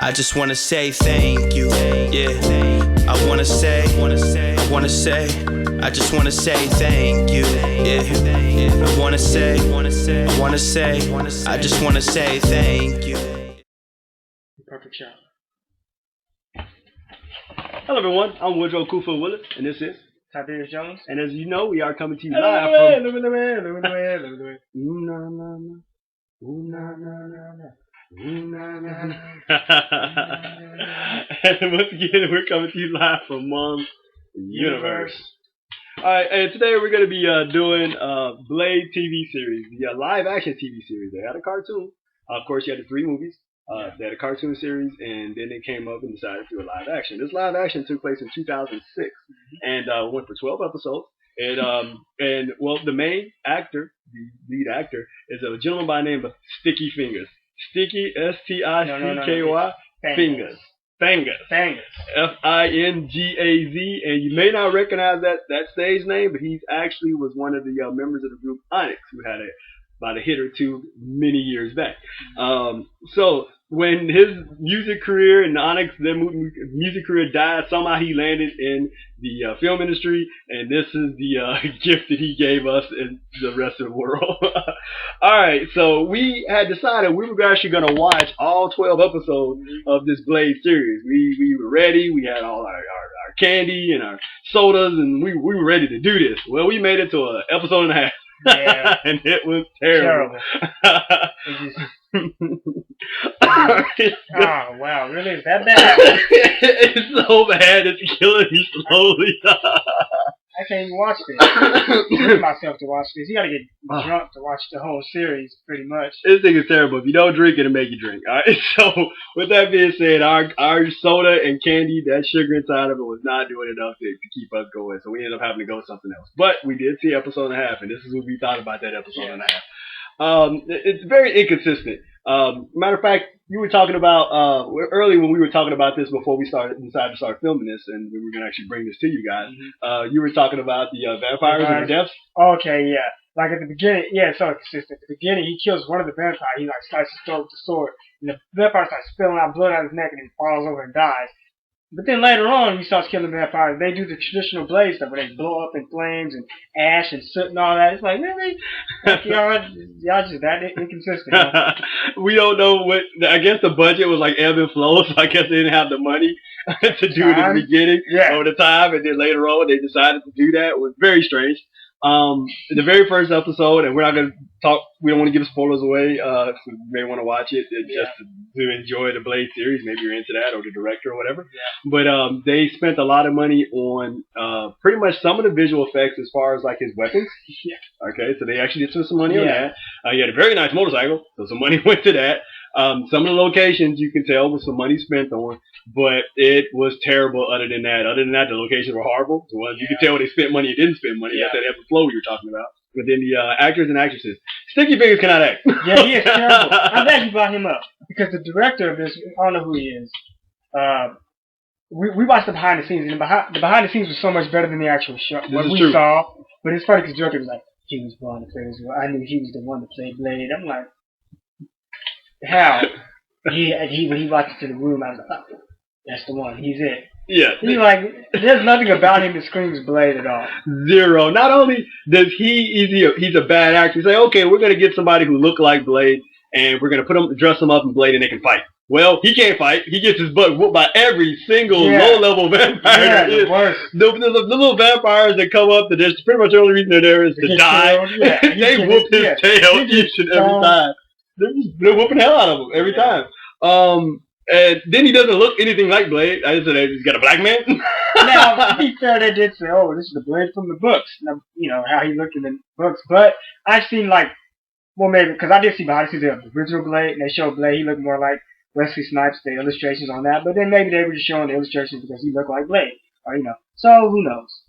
I just wanna say thank you. Yeah, I wanna say, I just wanna say thank you. Yeah, I wanna say, I just wanna say thank you. Perfect shot. Hello everyone, I'm Woodrow Kufa Willis, and this is Tiberius Jones. And as you know, we are coming to you live from And once again, we're coming to you live from MUMS Universe. Alright, and today we're going to be doing Blade TV series, the live action TV series. They had a cartoon. Of course, you had the 3 movies. They had a cartoon series, and then they came up and decided to do a live action. This live action took place in 2006, and went for 12 episodes. And well, the main actor, the lead actor, is a gentleman by the name of Sticky Fingaz. Sticky, S-T-I-C-K-Y, Fingaz. Fingaz. F-I-N-G-A-Z. And you may not recognize that stage name, but he actually was one of the members of the group ONYX, who had about a hit or two many years back. So when his music career and ONYX, their music career died, somehow he landed in the film industry, and this is the gift that he gave us and the rest of the world. Alright, so we had decided we were actually going to watch all 12 episodes of this Blade series. We were ready, we had all our candy and our sodas, and we were ready to do this. Well, we made it to an episode and a half. Yeah. And it was terrible. Oh wow, really? Is that bad? It's so bad, it's killing me slowly. I can't even watch this. I trick myself to watch this. You gotta get drunk to watch the whole series, pretty much. This thing is terrible. If you don't drink, it'll make you drink. Alright, so with that being said, our soda and candy, that sugar inside of it was not doing enough to keep us going. So we ended up having to go with something else. But we did see episode and a half, and this is what we thought about that episode and a half. It's very inconsistent. Matter of fact, you were talking about early when we were talking about this before we decided to start filming this, and we were going to actually bring this to you guys. You were talking about the vampires and the deaths. Okay, yeah. Like at the beginning, yeah, it's so consistent. At the beginning, he kills one of the vampires. He like slices his throat with the sword, and the vampire starts spilling out blood out of his neck, and he falls over and dies. But then later on, he starts killing vampires. They do the traditional Blade stuff where they blow up in flames and ash and soot and all that. It's like, really? Like, y'all just that inconsistent. Huh? We don't know what. I guess the budget was like ebb and flow, so I guess they didn't have the money to do it in the beginning or the time, and then later on they decided to do that. It was very strange. The very first episode, and we're not going to talk, we don't want to give spoilers away, so you may want to watch it just to enjoy the Blade series. Maybe you're into that, or the director or whatever. But they spent a lot of money on pretty much some of the visual effects as far as like his weapons. Okay, so they actually did spend some money on that. He had a very nice motorcycle, so some money went to that. Some of the locations you can tell was some money spent on, but it was terrible other than that. Other than that, the locations were horrible. So you could tell they spent money and didn't spend money. That's that ebb and flow you were talking about. But then the actors and actresses. Sticky Fingaz cannot act. Yeah, he is terrible. I'm glad you brought him up, because the director of this, I don't know who he is. We watched the behind the scenes, and the behind the scenes was so much better than the actual show. What we saw. But it's funny because the director was like, he was born to play this role. I knew he was the one to play Blade. I'm like, how? When he walked into the room, I was like, oh, that's the one. He's it. Yeah. He's like, there's nothing about him that screams Blade at all. Zero. Not only does he's a bad actor. You say, okay, we're going to get somebody who look like Blade, and we're going to dress them up in Blade, and they can fight. Well, he can't fight. He gets his butt whooped by every single low-level vampire. Yeah, the worst. The little vampires that come up, that's pretty much the only reason they're there is to die. They whoop his tail each and every time. They're whooping the hell out of him every time. And then he doesn't look anything like Blade. I just said he's got a black man. Now, to be fair, they did say, oh, this is the Blade from the books. Now, you know, how he looked in the books. But I've seen, like, well, maybe, because I did see behind the scenes of the original Blade, and they showed Blade, he looked more like Wesley Snipes, the illustrations on that. But then maybe they were just showing the illustrations because he looked like Blade. Or, you know. So, who knows?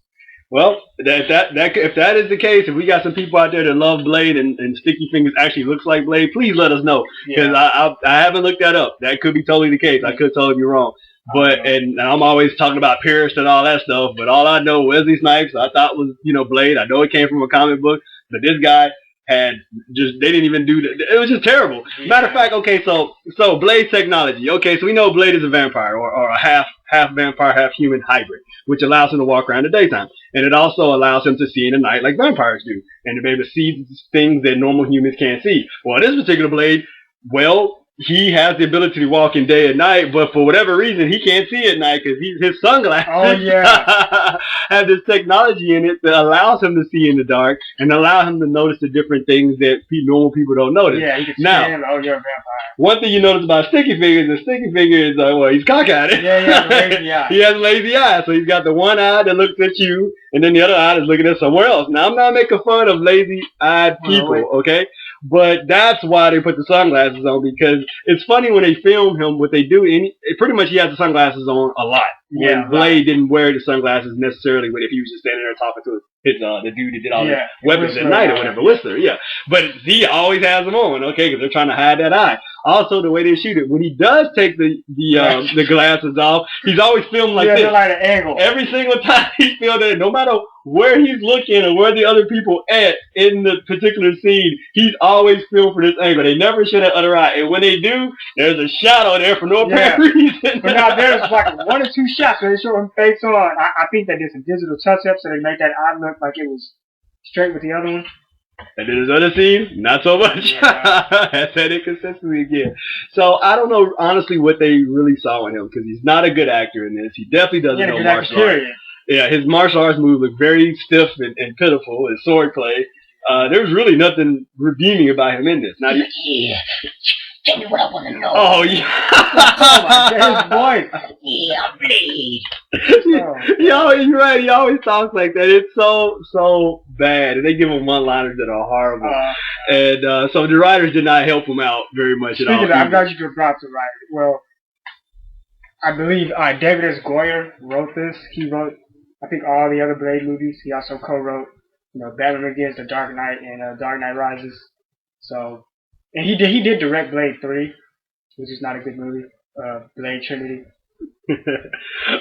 Well, if that is the case, if we got some people out there that love Blade and Sticky Fingaz actually looks like Blade, please let us know, because I haven't looked that up. That could be totally the case. I could totally be wrong. But and I'm always talking about Pierce and all that stuff. But all I know, Wesley Snipes, I thought was Blade. I know it came from a comic book, but this guy had just, they didn't even do that. It was just terrible. Yeah. Matter of fact, okay, so Blade technology. Okay, so we know Blade is a vampire or a half vampire, half human hybrid, which allows him to walk around in the daytime. And it also allows him to see in the night like vampires do, and to be able to see things that normal humans can't see. Well, this particular Blade, well, he has the ability to walk in day and night, but for whatever reason, he can't see at night because his sunglasses have this technology in it that allows him to see in the dark and allow him to notice the different things that normal people don't notice. Yeah, he can stand, oh, you're a vampire. One thing you notice about Sticky Fingaz is Sticky Fingaz, well, he's cockeyed. Yeah, he has a lazy eye. He has a lazy eye, so he's got the one eye that looks at you, and then the other eye is looking at somewhere else. Now, I'm not making fun of lazy-eyed people, okay? But that's why they put the sunglasses on, because it's funny when they film him, what they do, pretty much he has the sunglasses on a lot. When Blade didn't wear the sunglasses necessarily, if he was just standing there talking to the dude that did all the weapons at night or whatever, Whistler, But he always has them on, okay, because they're trying to hide that eye. Also, the way they shoot it, when he does take the glasses off, he's always filmed like this. Like an angle. Every single time he's filmed it, no matter where he's looking or where the other people at in the particular scene, he's always filmed for this angle. They never show that other eye. And when they do, there's a shadow there for no apparent reason. But now there's like 1 or 2 shots where they show him face on. I think they did some digital touch-ups so they make that eye look like it was straight with the other one. And then his other scene, not so much. That's that inconsistency again. So I don't know honestly what they really saw in him, because he's not a good actor in this. He definitely doesn't know martial arts. Yeah, his martial arts moves look very stiff and pitiful. His swordplay. There's really nothing redeeming about him in this. Not even. Tell me what I want to know. Oh, yeah. Oh, my God, his voice. Yeah, Blade. You're right. He always talks like that. It's so bad. And they give him one-liners that are horrible. And so the writers did not help him out very much at all. Speaking of, I'm glad you could drop the writer. Well, I believe David S. Goyer wrote this. He wrote, I think, all the other Blade movies. He also co-wrote, Batman Begins, The Dark Knight, and Dark Knight Rises. So... And he did direct Blade 3, which is not a good movie. Blade Trinity.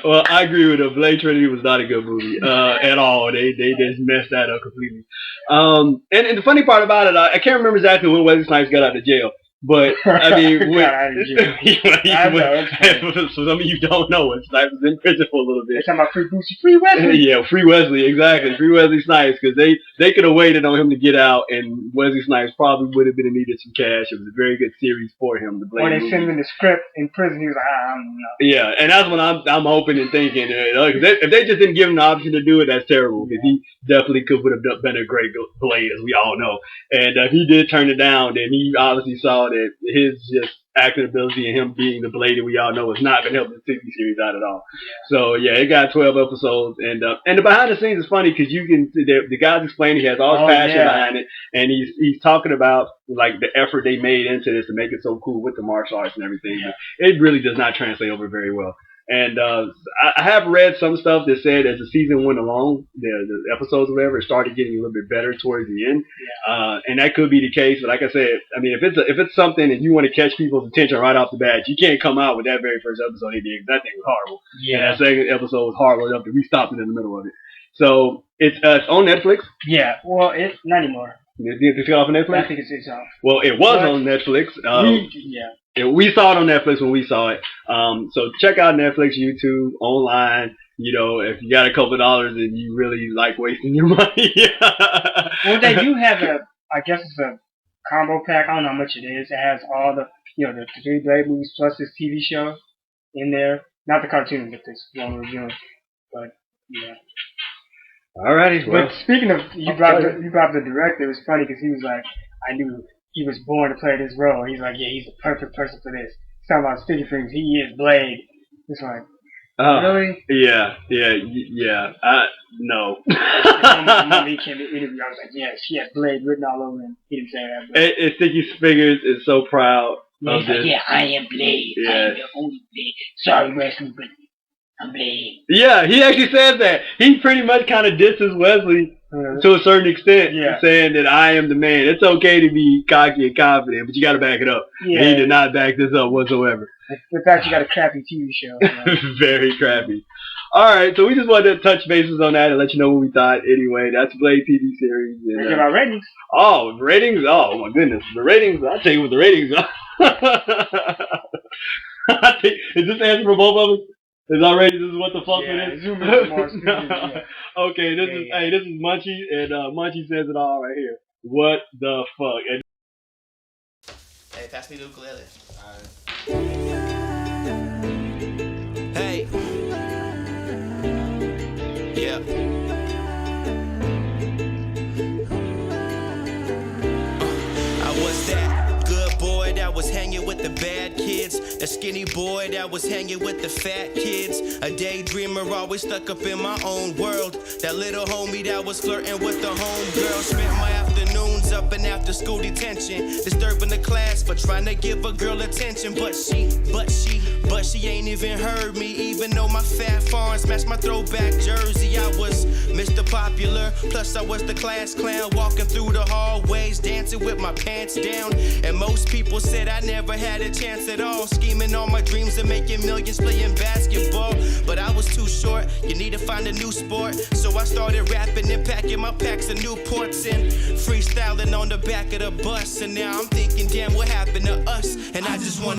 Well, I agree with him. Blade Trinity was not a good movie at all. They just messed that up completely. And the funny part about it, I can't remember exactly when Wesley Snipes got out of jail. But, I mean, for some of you don't know, Wesley Snipes was in prison for a little bit. They're talking about Free Boosie, Free Wesley. Yeah, Free Wesley, exactly. Free Wesley Snipes, because they could have waited on him to get out, and Wesley Snipes probably would have been needed some cash. It was a very good series for him. When they sent him the script in prison, he was like, I don't know. Yeah, and that's what I'm hoping and thinking. If they just didn't give him the option to do it, that's terrible, because he definitely would have been a great Blade, as we all know. And if he did turn it down, then he obviously saw that his just acting ability and him being the Blade that we all know is not going to help the TV series out at all. So yeah, it got 12 episodes, and the behind the scenes is funny because you can the guy's explaining he has all his passion behind it, and he's talking about like the effort they made into this to make it so cool with the martial arts and everything. Yeah. It really does not translate over very well. And I have read some stuff that said as the season went along, the episodes or whatever, it started getting a little bit better towards the end. Yeah. And that could be the case. But like I said, I mean, if it's something and you want to catch people's attention right off the bat, you can't come out with that very first episode. That thing was horrible. Yeah. And that second episode was horrible enough that we stopped it in the middle of it. So it's on Netflix. Yeah. Well, it's not anymore. It's off of Netflix? I think it's off. Well, it was on Netflix. We saw it on Netflix when we saw it. So check out Netflix, YouTube, online. You know, if you got a couple of dollars and you really like wasting your money. Well, they do have I guess it's a combo pack. I don't know how much it is. It has all the 3 Blade movies plus this TV show in there. Not the cartoon, but this one we're doing. But, yeah. Alrighty. Well, but speaking of, you brought the director. It was funny because he was like, I knew he was born to play this role. He's like, yeah, he's the perfect person for this. He's talking about Sticky Fingaz. He is Blade. It's like, really? Yeah. No. He came to interview. I was like, yeah, she has Blade written all over him. He didn't say that. And Sticky Fingaz is so proud of this. Yeah, I am Blade. Yeah. I am the only Blade. Sorry, Wesley, but I'm Blade. Yeah, he actually says that. He pretty much kind of disses Wesley to a certain extent, saying that I am the man. It's okay to be cocky and confident, but you got to back it up. Yeah. And he did not back this up whatsoever. In fact, you got a crappy TV show. Very crappy. All right, so we just wanted to touch bases on that and let you know what we thought. Anyway, that's Blade TV series. And, Give our ratings. Oh, ratings! Oh my goodness, the ratings! I'll tell you what the ratings are. I think, is this the answer for both of us? Is our ratings? This is what the fuck it is. Zoom in more. Okay, this is Munchie, and Munchie says it all right here. What the fuck? And hey, pass me the ukulele. Hey. Yeah. I was that good boy that was hanging with the bad kids, the skinny boy that was hanging with the fat kids, a daydreamer always stuck up in my own world, that little homie that was flirting with the homegirl, spent my afternoons up in after school detention, disturbing the class for trying to give a girl attention, but she ain't even heard me, even though my fat farms matched my throwback jersey. I was Mr. Popular, plus I was the class clown, walking through the hallways, dancing with my pants down. And most people said I never had a chance at all, scheming on my dreams of making millions playing basketball. But I was too short, you need to find a new sport. So I started rapping and packing my packs of Newports and freestyling on the back of the bus. And now I'm thinking, damn, what happened to us? And I just want